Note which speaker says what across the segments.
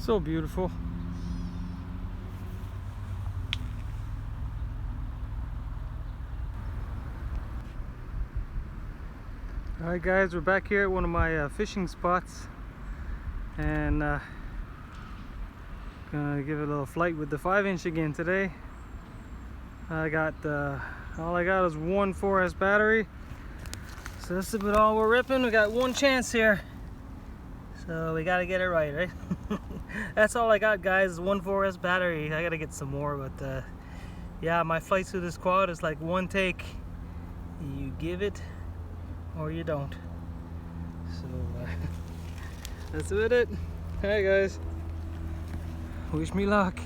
Speaker 1: So beautiful. Alright guys, we're back here at one of my fishing spots, and gonna give it a little flight with the 5-inch again today. I got all I got is one 4S battery, so that's about all we're ripping. We got one chance here, so we gotta get it right? That's all I got, guys, is one 4S battery. I gotta get some more, but yeah, my flight through this quad is like one take. You give it or you don't. So that's about it. Alright guys, wish me luck.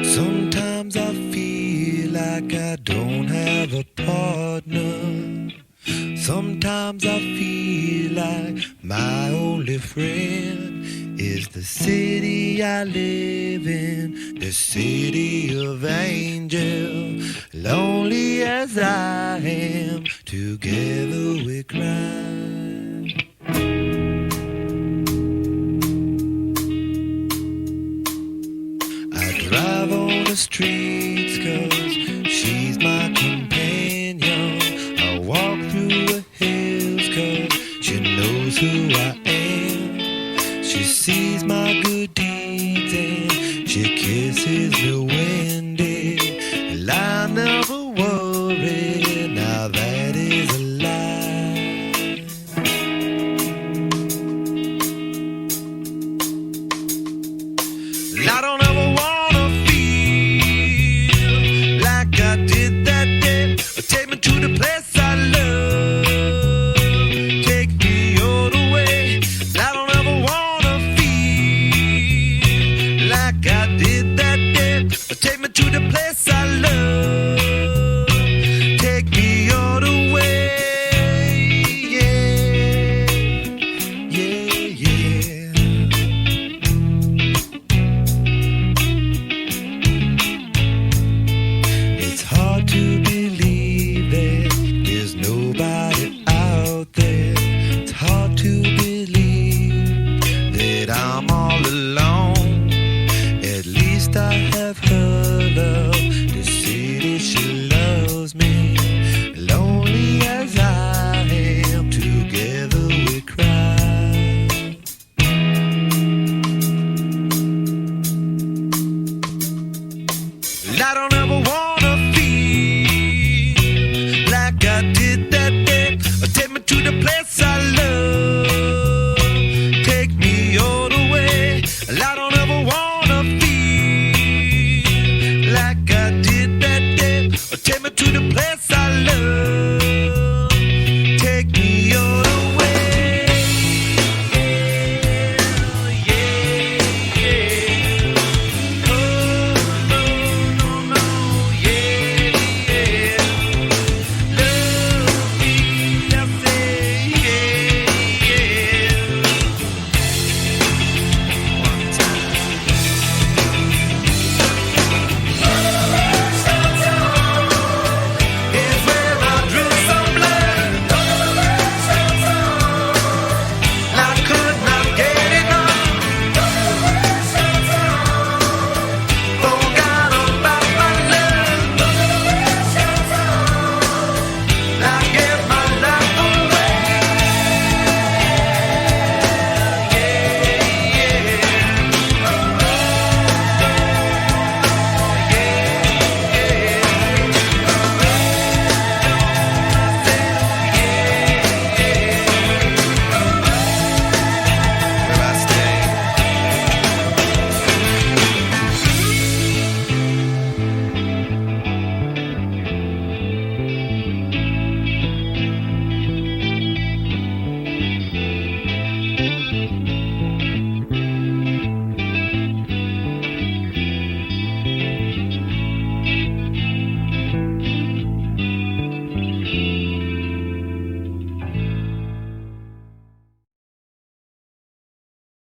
Speaker 2: Sometimes I feel like I don't have a partner. Sometimes I feel like my only friend is the city I live in, the city of angels. Lonely as I am, together we cry. Drive on the street